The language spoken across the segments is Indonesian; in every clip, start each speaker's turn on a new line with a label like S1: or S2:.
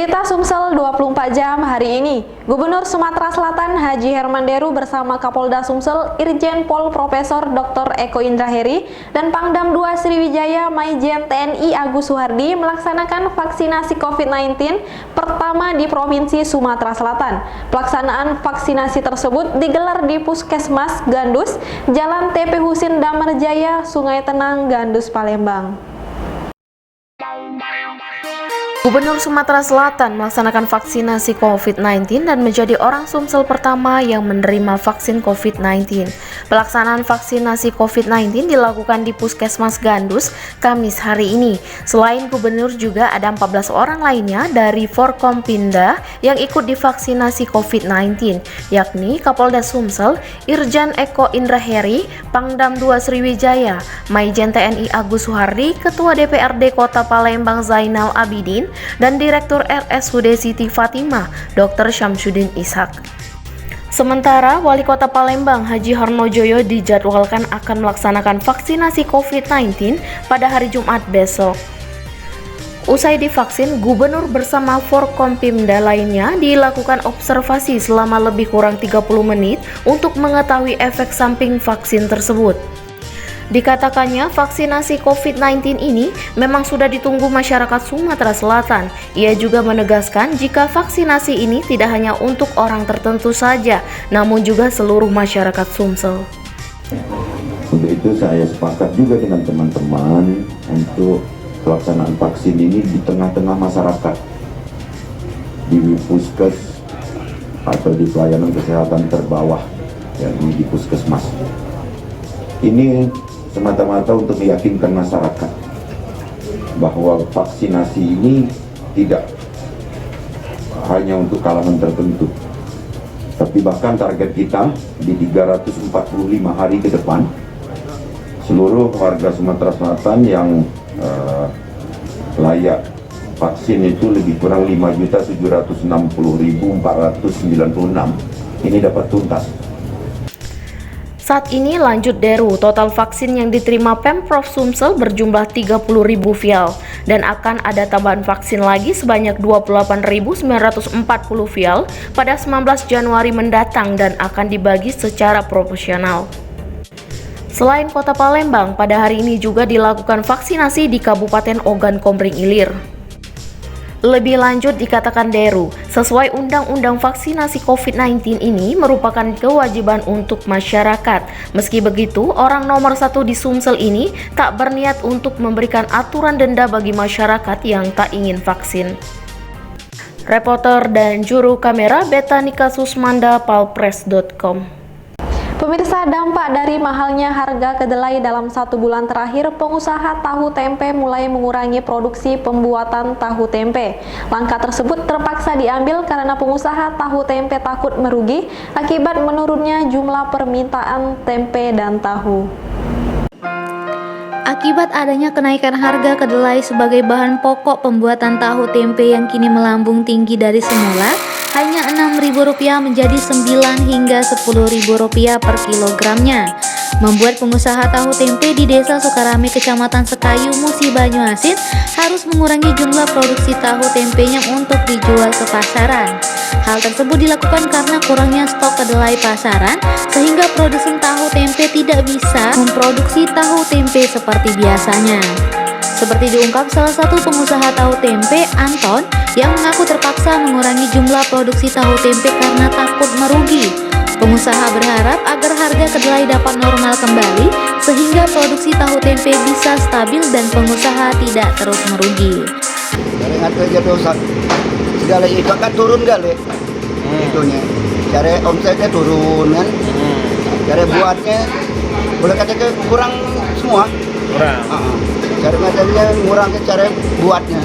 S1: Berita Sumsel 24 jam hari ini. Gubernur Sumatera Selatan Haji Herman Deru bersama Kapolda Sumsel Irjen Pol Profesor Dr. Eko Indra Heri dan Pangdam II Sriwijaya Maijen TNI Agus Suhardi melaksanakan vaksinasi COVID-19 pertama di Provinsi Sumatera Selatan. Pelaksanaan vaksinasi tersebut digelar di Puskesmas Gandus, Jalan TP Husin Damarjaya, Sungai Tenang, Gandus, Palembang. Gubernur Sumatera Selatan melaksanakan vaksinasi COVID-19 dan menjadi orang Sumsel pertama yang menerima vaksin COVID-19. Pelaksanaan vaksinasi COVID-19 dilakukan di Puskesmas Gandus, Kamis hari ini. Selain gubernur juga ada 14 orang lainnya dari Forkompinda yang ikut divaksinasi COVID-19, yakni Kapolda Sumsel, Irjen Eko Indra Heri, Pangdam II Sriwijaya, Maijen TNI Agus Suhardi, Ketua DPRD Kota Palembang Zainal Abidin, dan Direktur RSUD Siti Fatimah, Dr. Syamsuddin Ishak. Sementara Wali Kota Palembang Haji Harnojoyo dijadwalkan akan melaksanakan vaksinasi COVID-19 pada hari Jumat besok. Usai divaksin, gubernur bersama Forkompimda lainnya dilakukan observasi selama lebih kurang 30 menit untuk mengetahui efek samping vaksin tersebut. Dikatakannya vaksinasi COVID-19 ini memang sudah ditunggu masyarakat Sumatera Selatan. Ia juga menegaskan jika vaksinasi ini tidak hanya untuk orang tertentu saja, namun juga seluruh masyarakat Sumsel.
S2: Untuk itu saya sepakat juga dengan teman-teman untuk pelaksanaan vaksin ini di tengah-tengah masyarakat, di puskes atau di pelayanan kesehatan terbawah, yakni di puskesmas. Ini semata-mata untuk meyakinkan masyarakat bahwa vaksinasi ini tidak hanya untuk kalangan tertentu, tapi bahkan target kita di 345 hari ke depan, seluruh warga Sumatera Selatan yang layak vaksin itu lebih kurang 5.760.496 ini dapat tuntas.
S1: Saat ini lanjut Deru, total vaksin yang diterima Pemprov Sumsel berjumlah 30.000 vial dan akan ada tambahan vaksin lagi sebanyak 28.940 vial pada 19 Januari mendatang dan akan dibagi secara proporsional. Selain Kota Palembang, pada hari ini juga dilakukan vaksinasi di Kabupaten Ogan Komering Ilir. Lebih lanjut dikatakan Deru, sesuai Undang-Undang Vaksinasi COVID-19 ini merupakan kewajiban untuk masyarakat. Meski begitu, orang nomor 1 di Sumsel ini tak berniat untuk memberikan aturan denda bagi masyarakat yang tak ingin vaksin. Reporter dan juru kamera Betanika Susmanda, palpres.com. Pemirsa, dampak dari mahalnya harga kedelai dalam 1 bulan terakhir, pengusaha tahu tempe mulai mengurangi produksi pembuatan tahu tempe. Langkah tersebut terpaksa diambil karena pengusaha tahu tempe takut merugi akibat menurunnya jumlah permintaan tempe dan tahu.
S3: Akibat adanya kenaikan harga kedelai sebagai bahan pokok pembuatan tahu tempe yang kini melambung tinggi dari semula hanya Rp6.000 menjadi Rp9 hingga Rp10.000 per kilogramnya, membuat pengusaha tahu tempe di Desa Sukarame, Kecamatan Sekayu, Musi Banyuasin harus mengurangi jumlah produksi tahu tempenya untuk dijual ke pasaran. Hal tersebut dilakukan karena kurangnya stok kedelai pasaran sehingga produsen tahu tempe tidak bisa memproduksi tahu tempe seperti biasanya. Seperti diungkap salah satu pengusaha tahu tempe, Anton, yang mengaku terpaksa mengurangi jumlah produksi tahu tempe karena takut merugi. Pengusaha berharap agar harga kedelai dapat normal kembali sehingga produksi tahu tempe bisa stabil dan pengusaha tidak terus merugi.
S4: Segala itu kan turun kali, itunya. Cara omsetnya turun kan, cara buatnya boleh katakan kurang semua.
S5: Kurang.
S4: Cara materialnya kurang, cara buatnya.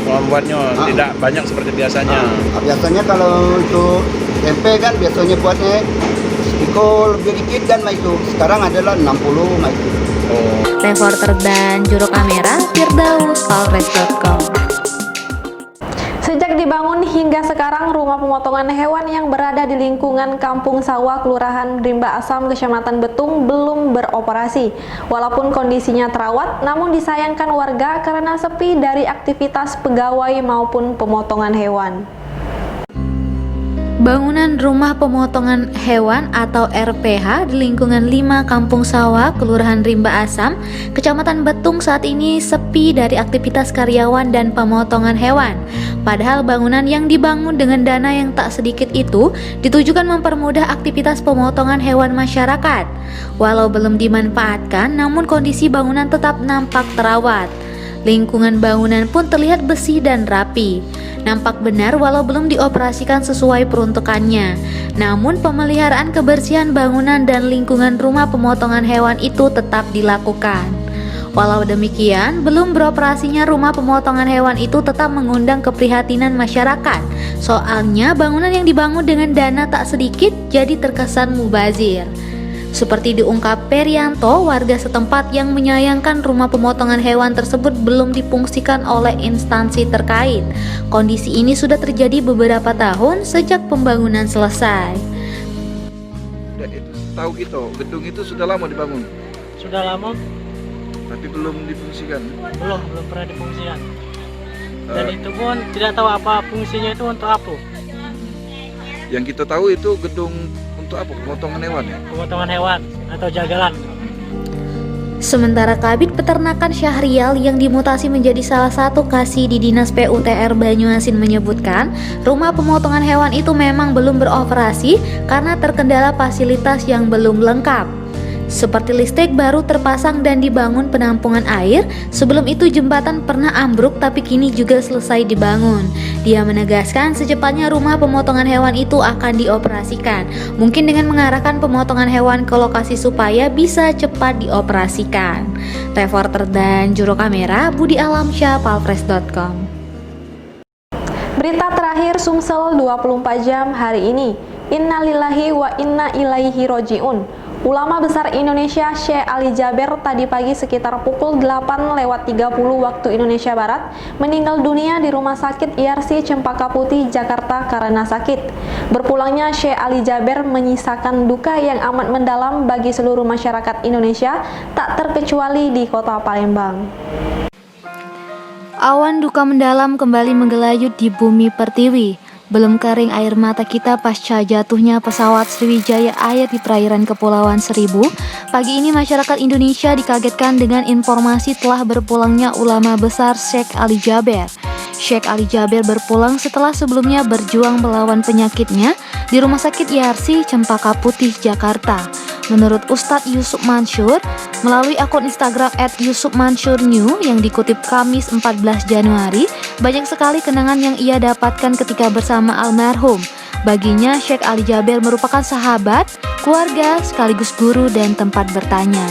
S5: Membuatnya tidak banyak seperti biasanya.
S4: Biasanya kalau itu tempe kan biasanya buatnya ikut lebih dikit dan itu. Sekarang adalah 60 itu.
S3: Reporter dan juru kamera Firdaus, palpres.com.
S1: Sejak
S6: dibangun hingga sekarang, rumah pemotongan hewan yang berada di lingkungan Kampung Sawah, Kelurahan Rimba Asam, Kecamatan Betung belum beroperasi. Walaupun kondisinya terawat, namun disayangkan warga karena sepi dari aktivitas pegawai maupun pemotongan hewan.
S3: Bangunan rumah pemotongan hewan atau RPH di lingkungan 5 Kampung Sawah, Kelurahan Rimba Asam, Kecamatan Betung saat ini sepi dari aktivitas karyawan dan pemotongan hewan. Padahal bangunan yang dibangun dengan dana yang tak sedikit itu ditujukan mempermudah aktivitas pemotongan hewan masyarakat. Walau belum dimanfaatkan, namun kondisi bangunan tetap nampak terawat. Lingkungan bangunan pun terlihat bersih dan rapi. Nampak benar walau belum dioperasikan sesuai peruntukannya. Namun pemeliharaan kebersihan bangunan dan lingkungan rumah pemotongan hewan itu tetap dilakukan. Walau demikian, belum beroperasinya rumah pemotongan hewan itu tetap mengundang keprihatinan masyarakat. Soalnya bangunan yang dibangun dengan dana tak sedikit jadi terkesan mubazir. Seperti diungkap Perianto, warga setempat yang menyayangkan rumah pemotongan hewan tersebut belum difungsikan oleh instansi terkait. Kondisi ini sudah terjadi beberapa tahun sejak pembangunan selesai.
S7: Dan itu tahu gitu, gedung itu sudah lama dibangun.
S8: Sudah lama,
S7: Tapi belum difungsikan.
S8: belum pernah difungsikan. Dan itu pun tidak tahu apa fungsinya itu untuk apa.
S7: Yang kita tahu itu gedung untuk apa? Pemotongan hewan ya?
S8: Pemotongan hewan atau jagalan.
S3: Sementara Kabid Peternakan Syahrial yang dimutasi menjadi salah satu kasih di Dinas PUTR Banyuasin menyebutkan, rumah pemotongan hewan itu memang belum beroperasi karena terkendala fasilitas yang belum lengkap. Seperti listrik baru terpasang dan dibangun penampungan air. Sebelum itu jembatan pernah ambruk tapi kini juga selesai dibangun. Dia menegaskan secepatnya rumah pemotongan hewan itu akan dioperasikan. Mungkin dengan mengarahkan pemotongan hewan ke lokasi supaya bisa cepat dioperasikan. Reporter dan juru kamera Budi Alamsyah, palfresh.com.
S6: Berita terakhir Sumsel 24 jam hari ini. Innalillahi wa inna ilaihi roji'un. Ulama besar Indonesia Syekh Ali Jaber tadi pagi sekitar pukul 8:30 waktu Indonesia Barat meninggal dunia di Rumah Sakit IRC Cempaka Putih, Jakarta karena sakit. Berpulangnya Syekh Ali Jaber menyisakan duka yang amat mendalam bagi seluruh masyarakat Indonesia, tak terkecuali di kota Palembang.
S3: Awan duka mendalam kembali menggelayut di bumi pertiwi. Belum kering air mata kita pasca jatuhnya pesawat Sriwijaya Air di perairan Kepulauan Seribu. Pagi ini masyarakat Indonesia dikagetkan dengan informasi telah berpulangnya ulama besar Syekh Ali Jaber. Syekh Ali Jaber berpulang setelah sebelumnya berjuang melawan penyakitnya di Rumah Sakit IRC Cempaka Putih, Jakarta. Menurut Ustadz Yusuf Mansur, melalui akun Instagram @yusufmansurnew yang dikutip Kamis 14 Januari, banyak sekali kenangan yang ia dapatkan ketika bersama almarhum. Baginya, Syekh Ali Jaber merupakan sahabat, keluarga, sekaligus guru dan tempat bertanya.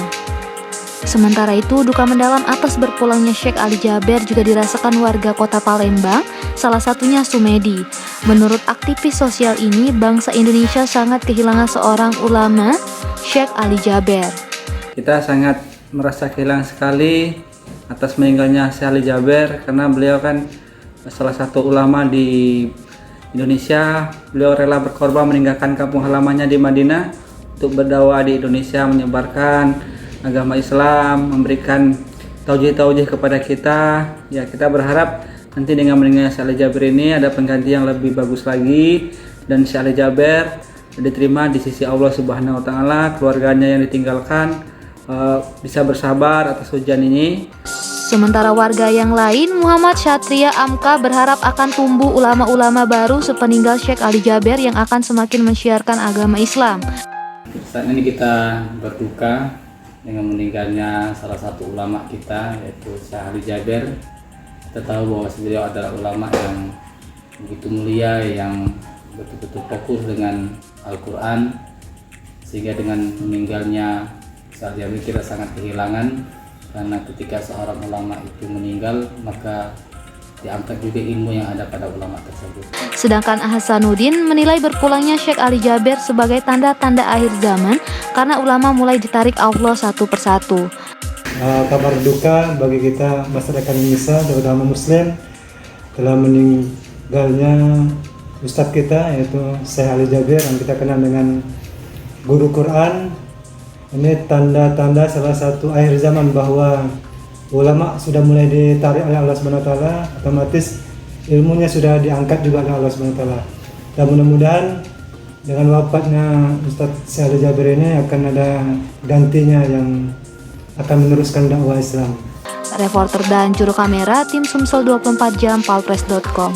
S3: Sementara itu, duka mendalam atas berpulangnya Syekh Ali Jaber juga dirasakan warga kota Palembang, salah satunya Sumedi. Menurut aktivis sosial ini, bangsa Indonesia sangat kehilangan seorang ulama, Syekh Ali Jaber.
S9: Kita sangat merasa kehilangan sekali atas meninggalnya Syekh Ali Jaber karena beliau kan salah satu ulama di Indonesia. Beliau rela berkorban meninggalkan kampung halamannya di Madinah untuk berdakwah di Indonesia, menyebarkan agama Islam, memberikan taujih-taujih kepada kita. Ya, kita berharap nanti dengan meninggalnya Syekh Ali Jaber ini ada pengganti yang lebih bagus lagi dan Syekh Ali Jaber diterima di sisi Allah Subhanahu wa taala, keluarganya yang ditinggalkan bisa bersabar atas ujian ini.
S3: Sementara warga yang lain, Muhammad Syatria Amka berharap akan tumbuh ulama-ulama baru sepeninggal Syekh Ali Jaber yang akan semakin mensiarkan agama Islam.
S10: Saat ini kita berduka dengan meninggalnya salah satu ulama kita, yaitu Syekh Ali Jaber. Kita tahu bahwa beliau adalah ulama yang begitu mulia, yang betul-betul fokus dengan Al-Quran, sehingga dengan meninggalnya Syekh Ali Jaber kita sangat kehilangan, karena ketika seorang ulama itu meninggal maka diangkat juga ilmu yang ada pada ulama tersebut.
S3: Sedangkan Hasanuddin menilai berpulangnya Syekh Ali Jaber sebagai tanda-tanda akhir zaman karena ulama mulai ditarik Allah satu persatu.
S11: Kabar duka bagi kita masyarakat Indonesia, terutama Muslim, telah meninggalnya Ustadz kita yaitu Syekh Ali Jaber yang kita kenal dengan guru Quran. Ini tanda-tanda salah satu akhir zaman bahwa ulama sudah mulai ditarik oleh Allah SWT, otomatis ilmunya sudah diangkat juga oleh Allah SWT. Dan mudah-mudahan dengan wafatnya Ustadz Syekh Ali Jaber ini akan ada gantinya yang akan meneruskan dakwah Islam.
S3: Reporter dan juru kamera tim Sumsel 24 jam palpres.com.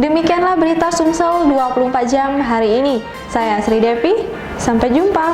S6: Demikianlah berita Sumsel 24 jam hari ini. Saya Sri Devi, sampai jumpa.